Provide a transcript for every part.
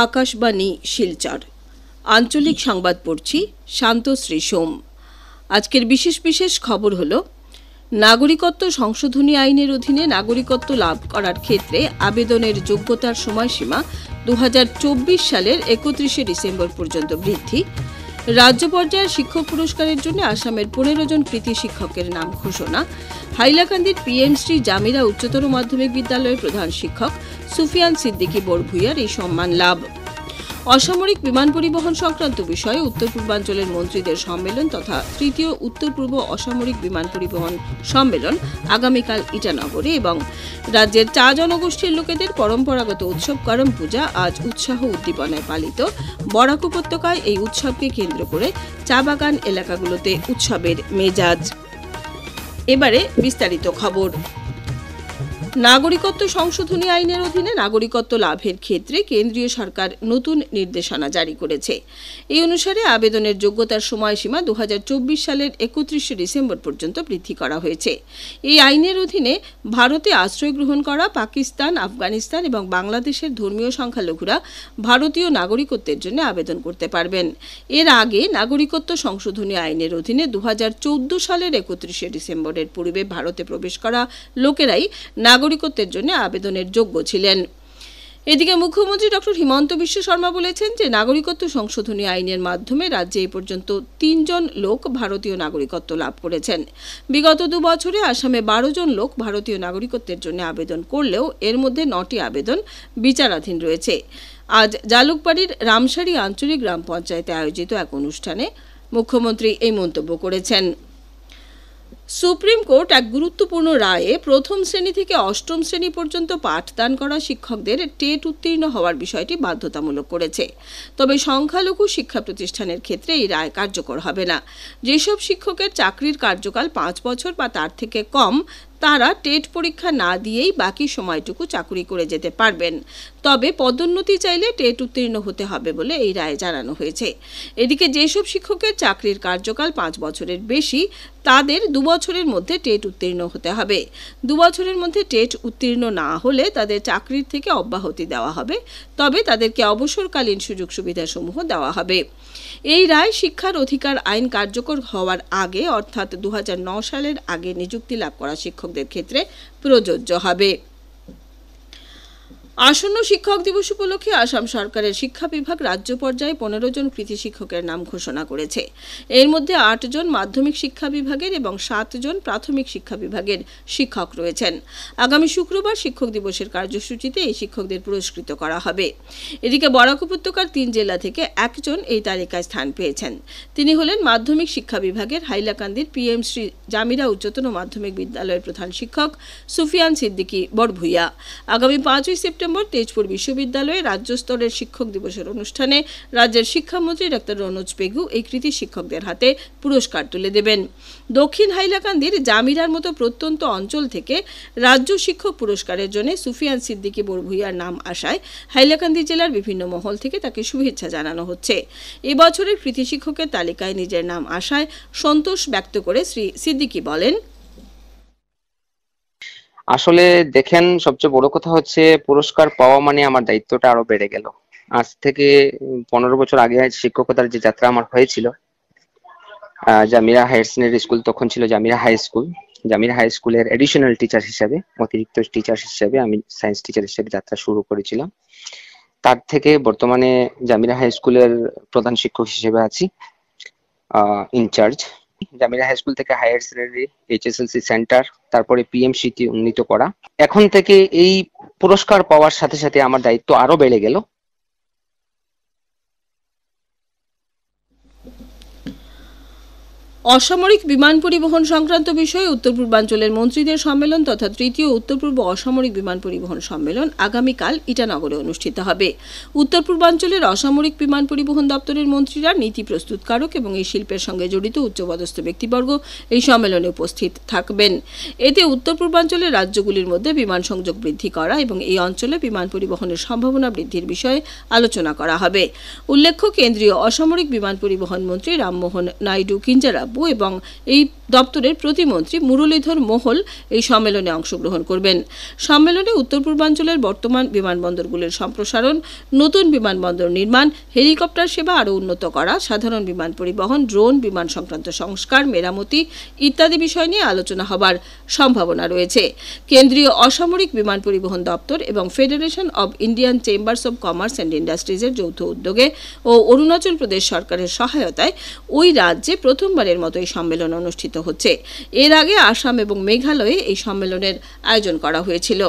আকাশবাণী শিলচর আঞ্চলিক সংবাদ পড়ছি শান্তশ্রী সোম। আজকের বিশেষ বিশেষ খবর হলো, নাগরিকত্ব সংশোধনী আইনের অধীনে নাগরিকত্ব লাভ করার ক্ষেত্রে আবেদনের যোগ্যতার সময়সীমা 2024 সালের 31 ডিসেম্বর পর্যন্ত বৃদ্ধি। রাজ্য পর্যায়ের শিক্ষক পুরস্কারের জন্য আসামের 15 জন কৃতি শিক্ষকের নাম ঘোষণা। হাইলাকান্দির পিএম শ্রী জামিরা উচ্চতর মাধ্যমিক বিদ্যালয়ের প্রধান শিক্ষক সুফিয়ান সিদ্দিকী বড়ভূইয়ার এই সম্মান লাভ। অসামরিক বিমান পরিবহন সংক্রান্ত বিষয়ে উত্তর পূর্বাঞ্চলের মন্ত্রীদের সম্মেলন তথা তৃতীয় উত্তর পূর্ব অসামরিক বিমান পরিবহন সম্মেলন আগামীকাল ইটানগরে এবং রাজ্যের চা জনগোষ্ঠীর লোকেদের পরম্পরাগত উৎসব করম পূজা আজ উৎসাহ উদ্দীপনায় পালিত। বরাক উপত্যকায় এই উৎসবকে কেন্দ্র করে চা বাগান এলাকাগুলোতে উৎসবের মেজাজ। এবারে বিস্তারিত খবর। নাগরিকত্ব সংশোধনী আইনের অধীনে নাগরিকত্ব লাভের ক্ষেত্রে কেন্দ্রীয় সরকার নতুন নির্দেশনা জারি করেছে। এই অনুসারে আবেদনের যোগ্যতার সময়সীমা 2024 সালের 31 ডিসেম্বর পর্যন্ত বৃদ্ধি করা হয়েছে। এই আইনের অধীনে ভারতে আশ্রয় গ্রহণ করা পাকিস্তান, আফগানিস্তান এবং বাংলাদেশের ধর্মীয় সংখ্যালঘুরা ভারতীয় নাগরিকত্বের জন্য আবেদন করতে পারবেন। এর আগে নাগরিকত্ব সংশোধনী আইনের অধীনে 2014 সালের 31 ডিসেম্বরের পূর্বে ভারতে প্রবেশ করা লোকেরাই নাগরিকত্বের জন্য আবেদনের যোগ্য ছিলেন। এদিকে মুখ্যমন্ত্রী ডক্টর হিমন্ত বিশ্ব শর্মা বলেছেন যে নাগরিকত্ব সংশোধনী আইনের মাধ্যমে রাজ্যে এই পর্যন্ত 3 জন লোক ভারতীয় নাগরিকত্ব লাভ করেছেন। বিগত 2 বছরে আসামে 12 জন লোক ভারতীয় নাগরিকত্বের জন্য আবেদন করলেও এর মধ্যে 9টি আবেদন বিচারাধীন রয়েছে। আজ জালুকবাড়ির রামসারি আঞ্চলিক গ্রাম পঞ্চায়েতে আয়োজিত এক অনুষ্ঠানে মুখ্যমন্ত্রী এই মন্তব্য করেছেন। সুপ্রিম কোর্ট এক গুরুত্বপূর্ণ রায়ে প্রথম শ্রেণী থেকে অষ্টম শ্রেণী পর্যন্ত পাঠদান করা শিক্ষকদের টেট উত্তীর্ণ হওয়ার বিষয়টি বাধ্যতামূলক করেছে। তবে সংখ্যালঘু শিক্ষা প্রতিষ্ঠানের ক্ষেত্রে এই রায় কার্যকর হবে না। যেসব শিক্ষকের চাকরির কার্যকাল 5 বছর বা তার থেকে কম, তারা টেট পরীক্ষা না দিয়েই বাকি সময়টুকু চাকরি করে যেতে পারবেন। তবে পদোন্নতি চাইলে টেট উত্তীর্ণ হতে হবে বলে এই রায়ে জানানো হয়েছে। এদিকে যেসব শিক্ষকের চাকরির কার্যকাল 5 বছরের বেশি, তাদের 2 বছরের মধ্যে টেট উত্তীর্ণ হতে হবে। 2 বছরের মধ্যে টেট উত্তীর্ণ না হলে তাদের চাকরির থেকে অব্যাহতি দেওয়া হবে, তবে তাদেরকে অবসরকালীন সুযোগ সুবিধাসমূহ দেওয়া হবে। এই রায় শিক্ষার অধিকার আইন কার্যকর হওয়ার আগে অর্থাৎ 2009 সালের আগে নিযুক্তি লাভ করা শিক্ষকদের ক্ষেত্রে প্রযোজ্য হবে। আসন্ন শিক্ষক দিবস উপলক্ষে আসাম সরকারের শিক্ষা বিভাগ রাজ্য পর্যায়ে 15 জন কৃতি শিক্ষকের নাম ঘোষণা করেছে। এর মধ্যে 8 জন মাধ্যমিক শিক্ষা বিভাগের এবং 7 জন প্রাথমিক শিক্ষা বিভাগের শিক্ষক রয়েছেন। আগামী শুক্রবার শিক্ষক দিবসের কার্যসূচিতে এই শিক্ষকদের পুরস্কৃত করা হবে। এদিকে বরাক উপত্যকার 3 জেলা থেকে একজন এই তালিকায় স্থান পেয়েছেন। তিনি হলেন মাধ্যমিক শিক্ষা বিভাগের হাইলাকান্দির পিএম শ্রী জামিরা উচ্চতর মাধ্যমিক বিদ্যালয়ের প্রধান শিক্ষক সুফিয়ান সিদ্দিকী বড়ভূইয়া। আগামী 5 সেপ্টেম্বর তেজপুর বিশ্ববিদ্যালয়ে রাজ্য স্তরের শিক্ষক দিবসের অনুষ্ঠানে রাজ্যের শিক্ষামন্ত্রী ডক্টর রনোজ পেগু এই কৃতি শিক্ষকদের হাতে পুরস্কার তুলে দেবেন। দক্ষিণ হাইলাকান্দির জামিরার মতো প্রত্যন্ত অঞ্চল থেকে রাজ্য শিক্ষক পুরস্কারের জন্য সুফিয়ান সিদ্দিকী বড়ভূইয়ার নাম আসায় হাইলাকান্দি জেলার বিভিন্ন মহল থেকে তাকে শুভেচ্ছা জানানো হচ্ছে। এবছরের কৃতি শিক্ষকের তালিকায় নিজের নাম আসায় সন্তোষ ব্যক্ত করে শ্রী সিদ্দিকী বলেন, আসলে দেখেন, সবচেয়ে বড় কথা হচ্ছে পুরস্কার পাওয়া মানে আমার দায়িত্বটা আরো বেড়ে গেল। আজ থেকে 15 বছর আগে শিক্ষকতার যে যাত্রা আমার হয়েছিল, জামিরা হায়ার সেকেন্ডারি স্কুল তখন ছিল Jamira high school. Jamira high স্কুলের এডিশনাল টিচার হিসেবে, অতিরিক্ত টিচার হিসেবে আমি সায়েন্স টিচার হিসেবে যাত্রা শুরু করেছিলাম। তার থেকে বর্তমানে জামিরা হাই স্কুলের প্রধান শিক্ষক হিসেবে আছি, ইনচার্জ। জামিরা হাই স্কুল থেকে হায়ার সেকেন্ডারি, এইচএসএলসি সেন্টার, তারপরে পিএমসিটি উন্নীত করা। এখন থেকে এই পুরস্কার পাওয়ার সাথে সাথে আমার দায়িত্ব আরো বেড়ে গেল। অসামরিক বিমান পরিবহন সংক্রান্ত বিষয়ে উত্তর পূর্বাঞ্চলের মন্ত্রীদের সম্মেলন তথা তৃতীয় উত্তর পূর্ব অসামরিক বিমান পরিবহন সম্মেলন আগামীকাল ইটানগরে অনুষ্ঠিত হবে। উত্তর পূর্বাঞ্চলের অসামরিক বিমান পরিবহন দপ্তরের মন্ত্রীরা, নীতি প্রস্তুতকারক এবং এই শিল্পের সঙ্গে জড়িত উচ্চপদস্থ ব্যক্তিবর্গ এই সম্মেলনে উপস্থিত থাকবেন। এতে উত্তর পূর্বাঞ্চলের রাজ্যগুলির মধ্যে বিমান সংযোগ বৃদ্ধি করা এবং এই অঞ্চলে বিমান পরিবহনের সম্ভাবনা বৃদ্ধির বিষয়ে আলোচনা করা হবে। উল্লেখ্য, কেন্দ্রীয় অসামরিক বিমান পরিবহন মন্ত্রী রামমোহন নাইডু কিঞ্জারাব্বু এবং এই দপ্তরের প্রতিমন্ত্রী মুরলীধর মোহল এই সম্মেলনে অংশগ্রহণ করবেন। সম্মেলনে উত্তর পূর্বাঞ্চলের বর্তমান বিমানবন্দরগুলির সম্প্রসারণ, নতুন বিমানবন্দর নির্মাণ, হেলিকপ্টার সেবা আরও উন্নত করা, সাধারণ বিমান পরিবহন, ড্রোন, বিমান সংক্রান্ত সংস্কার, মেরামতি ইত্যাদি বিষয় নিয়ে আলোচনা হবার সম্ভাবনা রয়েছে। কেন্দ্রীয় অসামরিক বিমান পরিবহন দপ্তর এবং federation of Indian chambers of commerce and ইন্ডাস্ট্রিজের যৌথ উদ্যোগে ও অরুণাচল প্রদেশ সরকারের সহায়তায় ওই রাজ্যে প্রথমবারের মতো এই সম্মেলন অনুষ্ঠিত হচ্ছে। এর আগে আসাম এবং মেঘালয়ে এই সম্মেলনের আয়োজন করা হয়েছিল।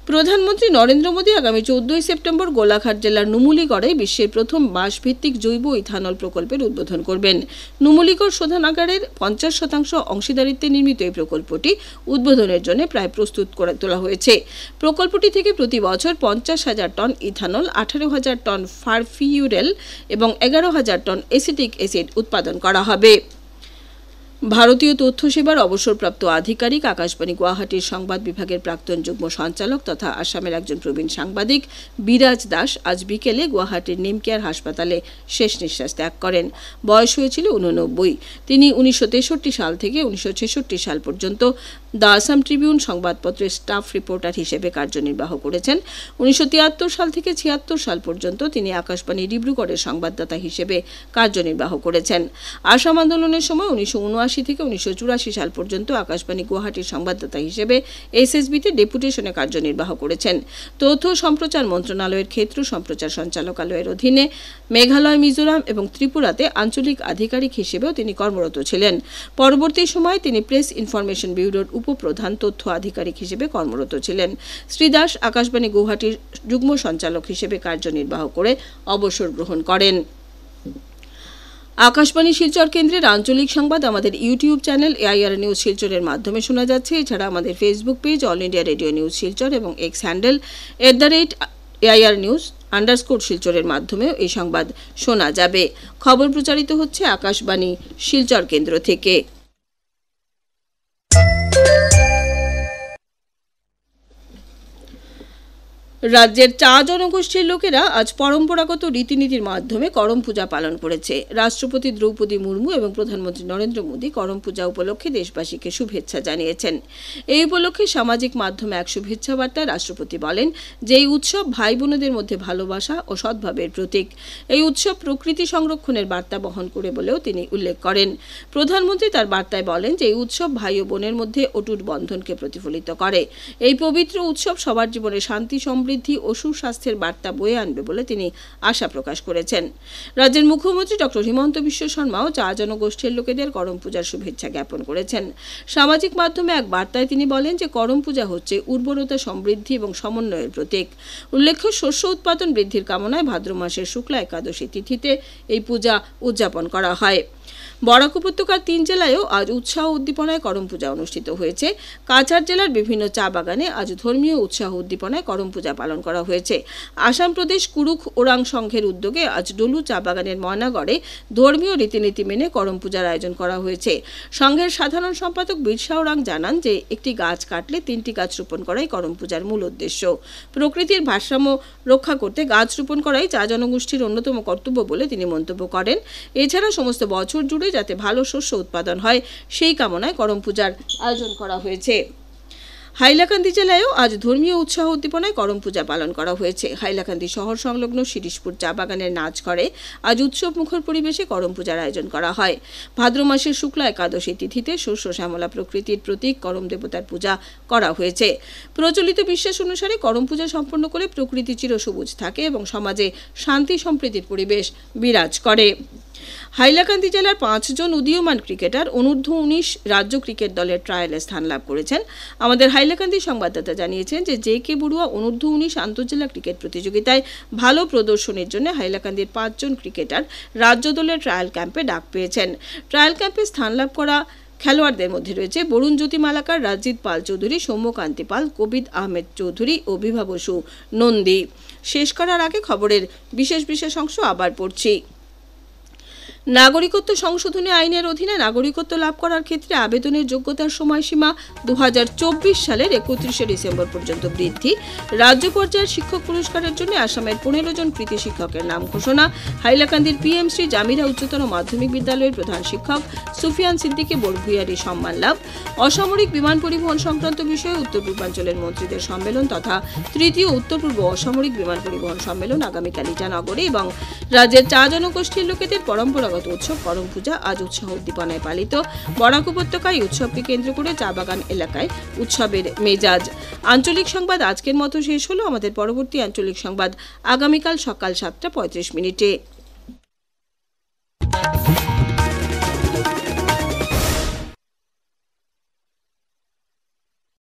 প্রধানমন্ত্রী নরেন্দ্র মোদী আগামী 14 সেপ্টেম্বর গোলাঘাট জেলার নুমলীগড়ে বিশ্বের প্রথম বাঁশভিত্তিক জৈব ইথানল প্রকল্পের উদ্বোধন করবেন। নুমলীগড় শোধনাগারের 50% অংশীদারিত্বে নির্মিত এই প্রকল্পটি উদ্বোধনের জন্য প্রায় প্রস্তুত করে তোলা হয়েছে। প্রকল্পটি থেকে প্রতি বছর 50,000 টন ইথানল, 18,000 টন ফার্ফিউরেল এবং 11,000 টন এসিটিক অ্যাসিড উৎপাদন করা হবে। ভারতীয় তথ্য সেবার অবসরপ্রাপ্ত আধিকারিক, আকাশবাণী গুয়াহাটির সংবাদ বিভাগের প্রাক্তন যুগ্ম সঞ্চালক তথা আসামের একজন প্রবীণ সাংবাদিক বিরাজ দাস আজ বিকেলে গুয়াহাটির নিমকেয়ার হাসপাতালে শেষ নিঃশ্বাস ত্যাগ করেন। বয়স হয়েছিল 89। তিনি 1963 সাল থেকে 1966 সাল পর্যন্ত দ্য আসাম ট্রিবিউন সংবাদপত্রের স্টাফ রিপোর্টার হিসেবে কার্যনির্বাহ করেছেন। 1973 সাল থেকে 76 সাল পর্যন্ত তিনি আকাশবাণী ডিব্রুগড়ের সংবাদদাতা হিসেবে কার্যনির্বাহ করেছেন। আসাম আন্দোলনের সময় 1979 থেকে 1984 সাল পর্যন্ত আকাশবাণী গুয়াহাটির সংবাদদাতা হিসেবে এসএসবিতে ডেপুটেশনে কার্যনির্বাহ করেছেন। তথ্য সম্প্রচার মন্ত্রণালয়ের ক্ষেত্র সম্প্রচার সঞ্চালকালয়ের অধীনে মেঘালয়, মিজোরাম এবং ত্রিপুরাতে আঞ্চলিক আধিকারিক হিসেবেও তিনি কর্মরত ছিলেন। পরবর্তী সময়ে তিনি প্রেস ইনফরমেশন ব্যুরোর উপপ্রধান তথ্য আধিকারিক হিসেবে কর্মরত ছিলেন। শ্রী দাস আকাশবাণী গুয়াহাটির যুগ্ম সঞ্চালক হিসেবে কার্যনির্বাহ করে অবসর গ্রহণ করেন। আকাশবাণী শিলচর কেন্দ্রের আঞ্চলিক সংবাদ আমাদের ইউটিউব চ্যানেল এআইআর নিউজ শিলচরের মাধ্যমে শোনা যাচ্ছে। এছাড়া আমাদের Facebook page all India radio news Silchar এবং এক্স হ্যান্ডেল @AIR News_ শিলচরের মাধ্যমেও এই সংবাদ শোনা যাবে। খবর প্রচারিত হচ্ছে আকাশবাণী শিলচর কেন্দ্র থেকে। রাজ্যের চা জনগোষ্ঠীর লোকেরা আজ পরম্পরাগত রীতিনীতির মাধ্যমে করম পূজা পালন করেছে। রাষ্ট্রপতি দ্রৌপদী মুর্মু এবং প্রধানমন্ত্রী নরেন্দ্র মোদী করম পূজা উপলক্ষে দেশবাসীকে শুভেচ্ছা জানিয়েছেন। এই উপলক্ষে সামাজিক মাধ্যমে এক শুভেচ্ছা বার্তায় রাষ্ট্রপতি বলেন যে এই উৎসব ভাই বোনেদের মধ্যে ভালোবাসা ও সদ্ভাবের প্রতীক। এই উৎসব প্রকৃতি সংরক্ষণের বার্তা বহন করে বলেও তিনি উল্লেখ করেন। প্রধানমন্ত্রী তার বার্তায় বলেন যে এই উৎসব ভাই ও বোনের মধ্যে অটুট বন্ধনকে প্রতিফলিত করে। এই পবিত্র উৎসব সবার জীবনে শান্তি, সমৃদ্ধি ও সুস্বাস্থ্যের বার্তা বয়ে আনবে বলে তিনি আশা প্রকাশ করেছেন। রাজ্যের মুখ্যমন্ত্রী ডক্টর হিমন্ত বিশ্ব শর্মাও চা জনগোষ্ঠীর লোকেদের করম পূজার শুভেচ্ছা জ্ঞাপন করেছেন। সামাজিক মাধ্যমে এক বার্তায় তিনি বলেন যে করম পূজা হচ্ছে উর্বরতা, সমৃদ্ধি এবং সমন্বয়ের প্রতীক। উল্লেখ্য, শস্য উৎপাদন বৃদ্ধির কামনায় ভাদ্র মাসের শুক্লা একাদশী তিথিতে এই পূজা উদযাপন করা হয়। বরাক উপত্যকার 3 জেলায়ও আজ উৎসাহ উদ্দীপনায় করম পূজা অনুষ্ঠিত হয়েছে। কাছাড় জেলার বিভিন্ন চা বাগানে আজ ধর্মীয় উৎসাহ উদ্দীপনায় করম পূজা পালন করা হয়েছে। আসাম প্রদেশ কুরুখ ওরাং সংঘের উদ্যোগে আজ ডলু চা বাগানের ময়নাগড়ে ধর্মীয় রীতিনীতি মেনে করম পূজার আয়োজন করা হয়েছে। সংঘের সাধারণ সম্পাদক বিরসা ওরাং জানান যে একটি গাছ কাটলে 3টি গাছ রোপণ করাই করম পূজার মূল উদ্দেশ্য। প্রকৃতির ভারসাম্য রক্ষা করতে গাছ রোপণ করাই চা জনগোষ্ঠীর অন্যতম কর্তব্য বলে তিনি মন্তব্য করেন। এছাড়া সমস্ত বছর জুড়ে যাতে ভালো শস্য উৎপাদন হয় সেই কামনায় করম পূজার আয়োজন করা হয়েছে। হাইলাকান্দি জেলায়ও আজ ধর্মীয় উৎসাহ উদ্দীপনায় করম পূজা পালন করা হয়েছে। হাইলাকান্দি শহর সংলগ্ন শিরিশপুর চা বাগানের নাচঘরে আজ উৎসব মুখর পরিবেশে করম পূজার আয়োজন করা হয়। ভাদ্র মাসের শুক্লা একাদশী তিথিতে শস্য শ্যামলা প্রকৃতির প্রতীক করম দেবতার পূজা করা হয়েছে। প্রচলিত বিশ্বাস অনুসারে করম পূজা সম্পন্ন করে প্রকৃতি চিরসবুজ থাকে এবং সমাজে শান্তি সম্প্রীতির পরিবেশ বিরাজ করে। হাইলাকান্দি জেলার 5 জন উদীয়মান ক্রিকেটার অনূর্ধ্ব-19 রাজ্য ক্রিকেট দলের ট্রায়ালে স্থান লাভ করেছেন। আমাদের হাইলাকান্দি সংবাদদাতা জানিয়েছেন যে জে.কে. বড়ুয়া অনূর্ধ্ব-19 আন্তঃজেলা ক্রিকেট প্রতিযোগিতায় ভালো প্রদর্শনের জন্য হাইলাকান্দির 5 জন ক্রিকেটার রাজ্য দলের ট্রায়াল ক্যাম্পে ডাক পেয়েছেন। ট্রায়াল ক্যাম্পে স্থান লাভ করা খেলোয়াড়দের মধ্যে রয়েছে বরুণ জ্যোতি মালাকার, রাজজিৎ পাল চৌধুরী, সৌম্যকান্তি পাল, কবিদ আহমেদ চৌধুরী ও বিভা বসু নন্দী। শেষ করার আগে খবরের বিশেষ অংশ আবার পড়ছি। নাগরিকত্ব সংশোধনী আইনের অধীনে নাগরিকত্ব লাভ করার ক্ষেত্রে আবেদনের যোগ্যতার সময়সীমা 2024 সালের 31শে ডিসেম্বর পর্যন্ত বৃদ্ধি। রাজ্য পর্যায়ের শিক্ষক পুরস্কারের জন্য আসামের 15 জন কৃতি শিক্ষকের নাম ঘোষণা। হাইলাকান্দির পিএম শ্রী জামিরা উচ্চতর মাধ্যমিক বিদ্যালয়ের প্রধান শিক্ষক সুফিয়ান সিদ্দিকী বড়ভূইয়ারি সম্মান লাভ। অসামরিক বিমান পরিবহন সংক্রান্ত বিষয়ে উত্তর পূর্বাঞ্চলের মন্ত্রীদের সম্মেলন তথা তৃতীয় উত্তর পূর্ব অসামরিক বিমান পরিবহন সম্মেলন আগামীকাল ইটানগরে। এবং রাজ্যের 4 জনগোষ্ঠীর লোকেদের পরম্পরাগত উৎসব করম পূজা আজ উৎসাহ উদ্দীপনায় পালিত। বরাক উপত্যকায় উৎসবকে কেন্দ্র করে চা বাগান এলাকায় উৎসবের মেজাজ। আঞ্চলিক সংবাদ আজকের মতো শেষ হলো। আমাদের পরবর্তী আঞ্চলিক সংবাদ আগামীকাল সকাল 7:35 মিনিটে।